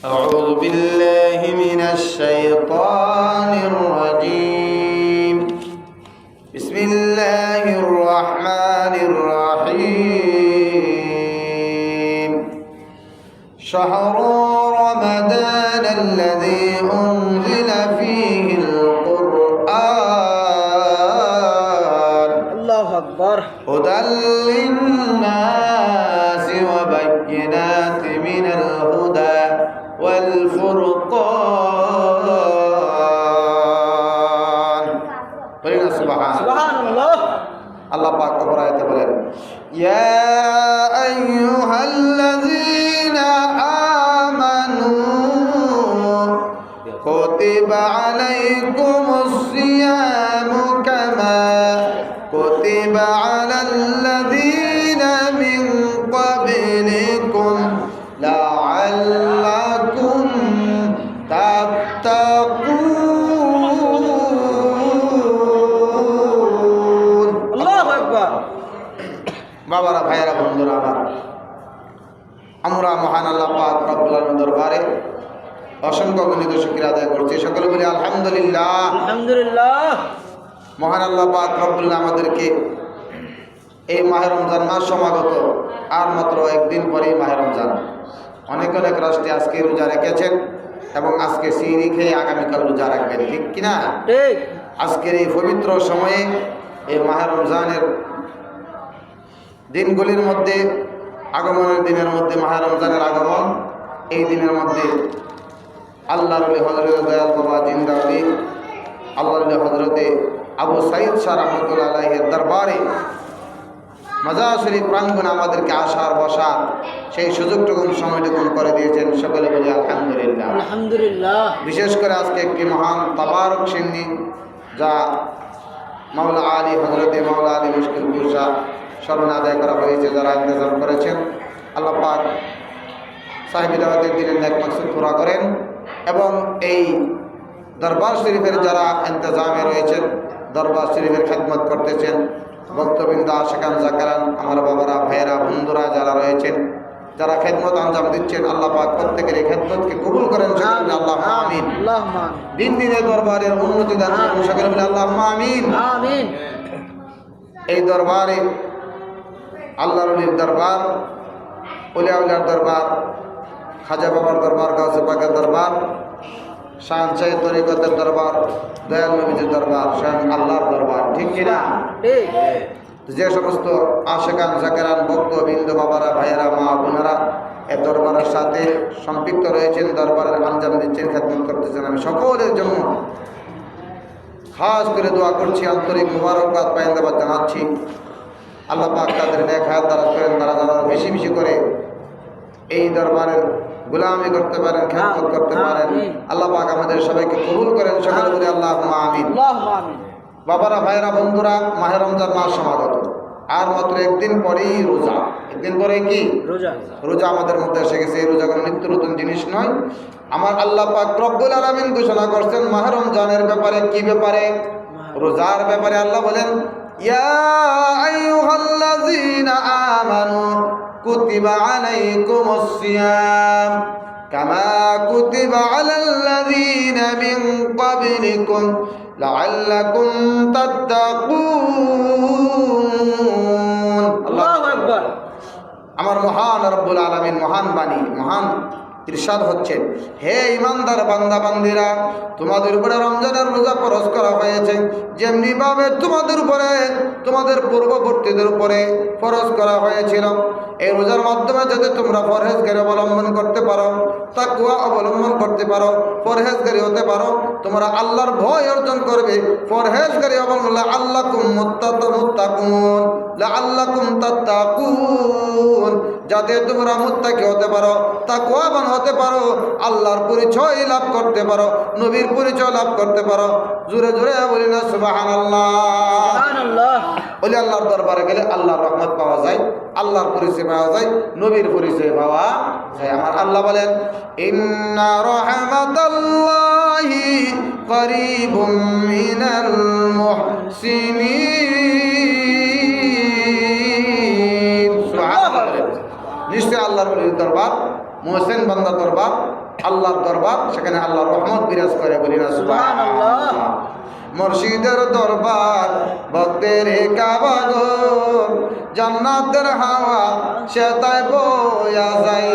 أعوذ بالله من الشيطان الرجيم بسم الله الرحمن الرحيم شهر رمضان الذي أنزل فيه القرآن الله أكبر هدى للناس وبينات من الهدى والفرقان قلنا سبحان الله الله পাক অপর আয়াতে বলেন يا أيها الذين آمنوا كتب عليكم الصيام كما كتب على الذين من قبلكم لعلكم تتقون الله أكبر বাবারা ভাইয়েরা বন্ধুরা আমরা মহান আল্লাহ পাক রব্বুল আলামিনের দরবারে অসংখ্য গণিত শুকরিয়া আদায় করছি। সকলে বলি আলহামদুলিল্লাহ। আলহামদুলিল্লাহ। মহান আল্লাহ পাক রব্বুল আলামিন আমাদেরকে এই মাহে রমজান মাস সমাগত, আর মাত্র একদিন পরেই মাহে রমজান। অনেক অনেক রাষ্ট্রে আজকে রোজা রেখেছেন এবং আজকে সিহরি খেয়ে আগামীকাল রোজা রাখবেন, ঠিক কিনা? ঠিক। আজকের এই পবিত্র সময়ে এই মাহে রমজানের দিনগুলির মধ্যে, আগমনের দিনের মধ্যে, মাহে রমজানের আগমন, এই দিনের মধ্যে আল্লাহর হযরত দয়াল বাবা জিন্দাবি আল্লাহর হযরতে আবু সাঈদ শাহ রহমাতুল্লাহ আলাইহির দরবারে মাজার শরীফ প্রাঙ্গণে আমাদেরকে আসার বসার সেই সুযোগটুকুন সময়টুকুন করে দিয়েছেন। সকলে বলি আলহামদুলিল্লাহ। আলহামদুলিল্লাহ। বিশেষ করে আজকে একটি মহান তাবারক সিন্নি, যা মাওলা আলী হযরতে মাওলা আলী মুশকিল কুশা স্মরণে আদায় করা হয়েছে, যারা ইন্তজাম করেছেন আল্লাহ পাক সাহেব দাওয়াতের দিনের নেক মাকসুদ পুরা করেন। এবং এই দরবার শরীফের যারা ইন্তজামে রয়েছেন, দরবার শরীফের খেদমত করতেছেন, ভক্তবৃন্দ, আশিকান, জাকারান, আমার বাবারা, ভাইয়েরা, বন্ধুরা যারা রয়েছেন, যারা খেদমত আঞ্জাম দিচ্ছেন, আল্লাহ পাক প্রত্যেকের এই খেদমতকে কবুল করেন। আল্লাহুম্মা আমিন। আল্লাহুম্মা দিন দিনে দরবারের উন্নতি দান করুন। সকলে বলে আল্লাহুম্মা আমিন। আমিন। এই দরবারে আল্লাহর ওলির দরবার, ওলিয়া উলিয়ার দরবার, খাজা বাবার দরবার, গাউসে পাকের দরবার, শাহজাহান তরিকতের দরবার, দয়াল নবীজির দরবার, স্বয়ং আল্লাহর দরবার, ঠিক কিনা? ঠিক। যে সমস্ত আশিকান, জাকেরান, ভক্তবৃন্দ, বাবারা, ভাইয়েরা, মা বোনেরা এ দরবারের সাথে সম্পৃক্ত রয়েছেন, দরবারের আঞ্জাম দিচ্ছেন, খেদমত করতেছেন, আমি সকলের জন্য খাস করে দোয়া করছি, আন্তরিক মুবারকবাদ পাইন্দাবাদ জানাচ্ছি। আল্লাহ পাক তাদের নেক হায়াত দারাজ করেন, তারা যারা বেশি বেশি করে এই দরবারের গোলামি করতে পারেন, খেদমত করতে পারেন, আল্লাহ পাক আমাদের সবাইকে কবুল করেন। সকলে বলি আল্লাহুম্মা আমিন। আল্লাহুম্মা আমিন। বাবারা, ভাইয়েরা, বন্ধুরা, মাহে রমজান মাস সমাগত, আর মাত্র একদিন পরেই রোজা। একদিন পরে কি রোজা? রোজা আমাদের মধ্যে এসে গেছে। এই রোজা কোনো নিত্য নতুন জিনিস নয়। আমার আল্লাহ পাক রব্বুল আলামিন ঘোষণা করছেন মাহে রমজানের ব্যাপারে। কি ব্যাপারে? রোজার ব্যাপারে। আল্লাহ বলেন ইয়া আইয়ুহাল্লাযীনা আমানু কুতিবা আলাইকুমুস সিয়াম কামা কুতিবা আলাল্লাযীনা মিন ক্বাবলিকুম লাআল্লাকুম তাত্তাকুন। আল্লাহু আকবার। আমার মহান রব্বুল আলামিন মহান বাণী, মহান ইরশাদ হচ্ছে, হে ইমানদার বান্দা বান্দিরা, তোমাদের উপরে রমজানের রোজা ফরজ করা হয়েছে, যেমনি ভাবে তোমাদের উপরে, তোমাদের পূর্ববর্তীদের উপরে ফরজ করা হয়েছিল। এই রোজার মাধ্যমে যাতে তোমরা পরহেজগারি অবলম্বন করতে পারো, তাকওয়া অবলম্বন করতে পারো, পরহেজগারি হতে পারো, তোমরা আল্লাহর ভয় অর্জন করবে। পরহেজগারি অবলম্বন লাআল্লাকুম মুত্তাকুন, লাআল্লাকুম তাত্তাকুন, যাতে তোমরা মুত্তাকি হতে পারো, তাকওয়াবান হতে পারো, আল্লাহর পরিচয় লাভ করতে পারো, নবীর পরিচয় লাভ করতে পারো। জোরে জোরে বলি না সুবহানাল্লাহ। সুবহানাল্লাহ। বলি আল্লাহর দরবারে গেলে আল্লাহর রহমত পাওয়া যায়, আল্লাহর পরিচয় পাওয়া যায়, নবীর পরিচয় পাওয়া যায়। আমার আল্লাহ বলেন ইন্না রাহমাতাল্লাহি করিবুম মিনাল মুহসিনিন। সুবহানাল্লাহ। নিশ্চয় আল্লাহর ওলির দরবার মুহসিন বান্দা দরবার, আল্লাহর দরবার, সেখানে আল্লাহর রহমত বিরাজ করে, বলি না সুবহানাল্লাহ। মুর্শিদের দরবার, ভক্তের কাবা ঘর, জান্নাতের হাওয়া সেতায় বয়া যাই।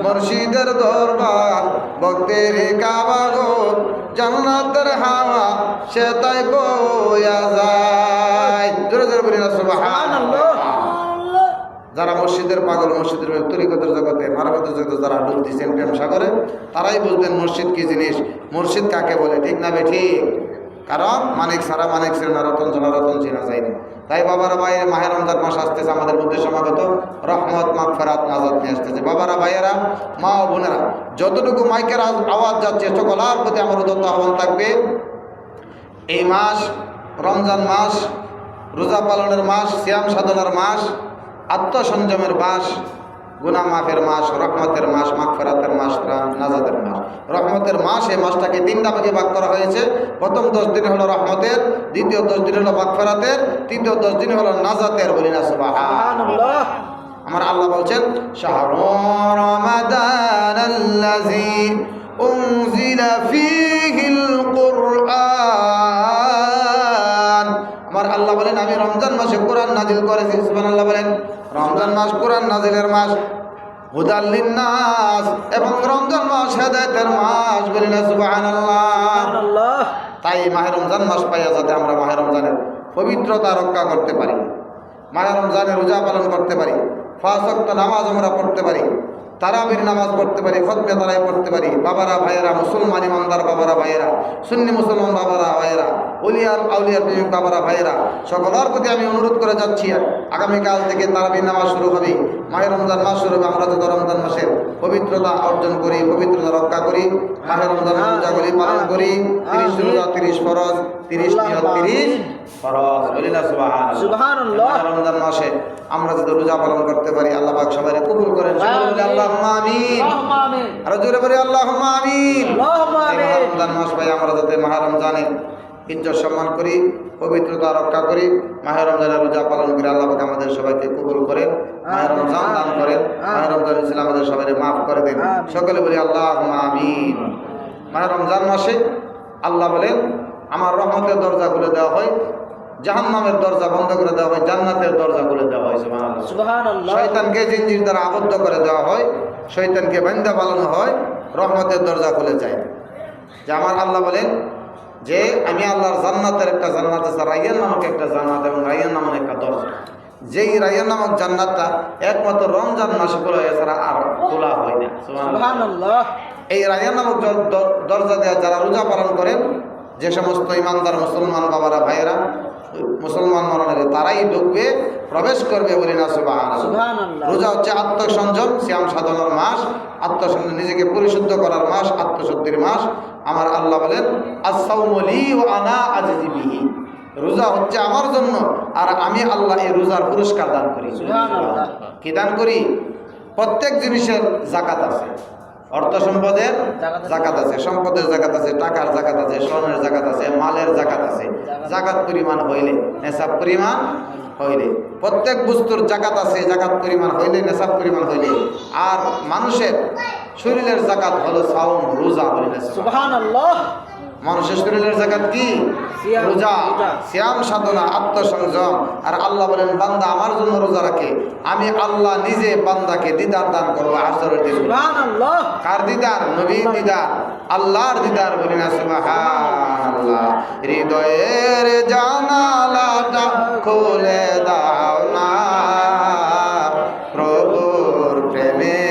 মুর্শিদের দরবার, ভক্তের কাবা ঘর, জান্নাতের হাওয়া সেতায় বয়া যায়। জোরে জোরে বলি না সুবহানাল্লাহ। যারা মসজিদের পাগল, মসজিদের তরিকতের জগতে, মারফতের জগতে যারা ডুব দিচ্ছেন প্রেম সাগরে, তারাই বুঝবেন মসজিদ কি জিনিস, মসজিদ কাকে বলে। ঠিক না বে ঠিক? কারণ মানিক ছাড়া মানিক ছিল না, রতন ছাড়া রতন চেনা যায় না। তাই বাবারা ভাই, মাহে রমজান মাস আসতেছে, আমাদের মধ্যে সমাগত রহমত, মাগফিরাত, নাজাত নিয়ে আসতেছে। বাবারা ভাইয়েরা, মা ও বোনেরা, যতটুকু মাইকের আওয়াজ যাচ্ছে সকলার প্রতি আমার উদ্যত আহ্বান থাকবে, এই মাস রমজান মাস, রোজা পালনের মাস, সিয়াম সাধনার মাস, আত্মসংযমের মাস, গুনাহ মাফের মাস, রহমতের মাস, মাগফিরাতের মাস, নাজাতের মাস। রহমতের মাস, এই মাসটাকে তিনটা ভাগে ভাগ করা হয়েছে। প্রথম 10 দিন হলো রহমতের, দ্বিতীয় 10 দিন হলো মাগফিরাতের, তৃতীয় 10 দিন হলো নাজাতের, বলি না সুবহানাল্লাহ। আমার আল্লাহ বলছেন, শাহরু রমাদানাল্লাযী উনজিলা ফীহিল কুরআন। আমার আল্লাহ বলেন, আমি রমজান মাসে কোরআন নাজিল করেছি। সুবহানাল্লাহ বলেন। রমজান মাস কোরআন নাজিলের মাস, হুদাল লিন্নাস, এবং রমজান মাস হেদায়েতের মাস, বলি না সুবহানাল্লাহ। তাই মাহে রমজান মাস পাইয়া যাতে আমরা মাহে রমজানের পবিত্রতা রক্ষা করতে পারি, মাহে রমজানের রোজা পালন করতে পারি, 5 ওয়াক্ত নামাজ আমরা পড়তে পারি, তারাবির নামাজ পড়তে পারি, খতমে তারাই পড়তে পারি। বাবারা ভাইয়েরা, মুসলমান ইমানদার বাবারা ভাইয়েরা, সুন্নি মুসলমান বাবারা ভাইয়েরা, উলিয়ার আউলিয়ার প্রেমিক বাবারা ভাইয়েরা, সকলের প্রতি আমি অনুরোধ করে যাচ্ছি, আগামীকাল থেকে তারাবির নামাজ শুরু হবে, মাহে রমজান মাস শুরু হবে। আমরা যত রমজান মাসের পবিত্রতা অর্জন করি, পবিত্রতা রক্ষা করি, মাহে রমজান রোজাগুলি পালন করি। 30 রোজা 30 ফরজ, 30 নিয়ত 30 ফরজ, বলি না সুবহানাল্লাহ। রমজান মাসে আমরা যদি রোজা পালন করতে পারি, আল্লাহ পাক সবাইকে কবুল করেন। আল্লাহুম্মা আমিন। আর জোরে বলি আল্লাহুম্মা আমিন। রমজান মাস ভাই, আমরা যাতে মাহে রমজানে ইজ্জত সম্মান করি, পবিত্রতা রক্ষা করি, মাহে রমজানের রোজা পালন করি। আল্লাহ পাক আমাদের সবাইকে কবুল করেন, মাহে রমজান দান করেন, মাহে রমজান ইসলাম আমাদের সবাইকে মাফ করে দেন। সকলে বলি আল্লাহুম্মা আমিন। মাহে রমজান মাসে আল্লাহ বলেন, আমার রহমতের দরজা খুলে দেওয়া হয়, জাহান্নামের দরজা বন্ধ করে দেওয়া হয়, জান্নাতের দরজা খুলে দেওয়া হয়। সুবহানাল্লাহ। শয়তানকে জিনজির দ্বারা আবদ্ধ করে দেওয়া হয়, শয়তানকে বান্দা বানানো হয়, রহমতের দরজা খুলে যায়। যে আমার আল্লাহ বলেন যে আমি আল্লাহর জান্নাতের একটা জান্নাত আছে, রাইয়ান নামক একটা জান্নাত, এবং রাইয়ান নামক একটা দরজা। যেই রাইয়ান নামক জান্নাতটা একমাত্র রমজান মাসে খোলা হয়, এছাড়া আর খোলা হয় না। সুবহানাল্লাহ। এই রাইয়ান নামক দরজা দেওয়া যারা রোজা পালন করেন, যে সমস্ত ইমানদার মুসলমান বাবারা ভাইয়েরা, মুসলমান মরণের তারাই ঢুকবে, প্রবেশ করবে, বলি না সুবহানাল্লাহ। রোজা হচ্ছে আত্মসংযম, সিয়াম সাধনার মাস, আত্মসংযম, নিজেকে পরিশুদ্ধ করার মাস, আত্মশুদ্ধির মাস। আমার আল্লাহ বলেন, আস-সাওমু লি ওয়া আনা আজজি বিহি। রোজা হচ্ছে আমার জন্য, আর আমি আল্লাহ এই রোজার পুরস্কার দান করি। সুবহানাল্লাহ। কি দান করি? প্রত্যেক জিনিসের যাকাত আছে, অর্থ সম্পদের যাকাত আছে, সম্পদের যাকাত আছে, টাকার যাকাত আছে, স্বর্ণের যাকাত আছে, মালের যাকাত আছে। যাকাত পরিমাণ হইলে, নেশাব পরিমাণ হইলে, প্রত্যেক বস্তুর যাকাত আছে, যাকাত পরিমাণ হইলে, নেশাব পরিমাণ হইলে। আর মানুষের শরীরের যাকাত হলো সাওম, রোজা, বলে সুবহানাল্লাহ। মানুষের শরীরের যাকাত কি? রোজা, সিয়াম সাধনা, আত্মসংযম। আর আল্লাহ বলেন, বান্দা আমার জন্য রোজা রাখে, আমি আল্লাহ নিজে বান্দাকে দিদার দান করবো আসরের দিন। সুবহানাল্লাহ। কার দিদার? নবীর দিদার, আল্লাহর দিদার, বলি না সুবহানাল্লাহ। হৃদয়ের জানালাটা খুলে দাও না, প্রভুর প্রেমে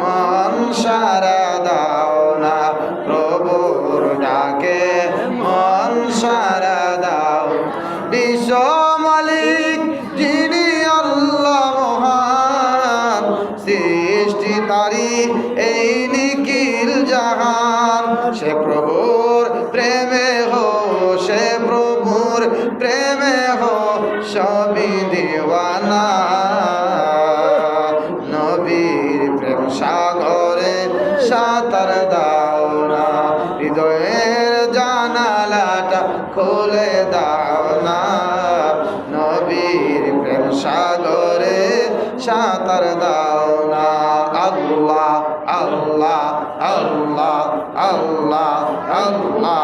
মন সারা দাও না, প্রভুর ডাকে মন সারা দাও। বিশ্ব মালিক যিনি আল্লাহ মহান, সৃষ্টি তারি এই নিখিল জাহান। সে প্রভুর প্রেমে হো, সে প্রভুর প্রেমে হো সবই দিওয়ানা। নবীর প্রেম সাগরে সাঁতার দাও না, হৃদয়ের জানালাটা খুলে দাও না, নবীর প্রেম সাগরে সাঁতার দাও না। আল্লাহ আল্লাহ আল্লাহ আল্লাহ আল্লাহ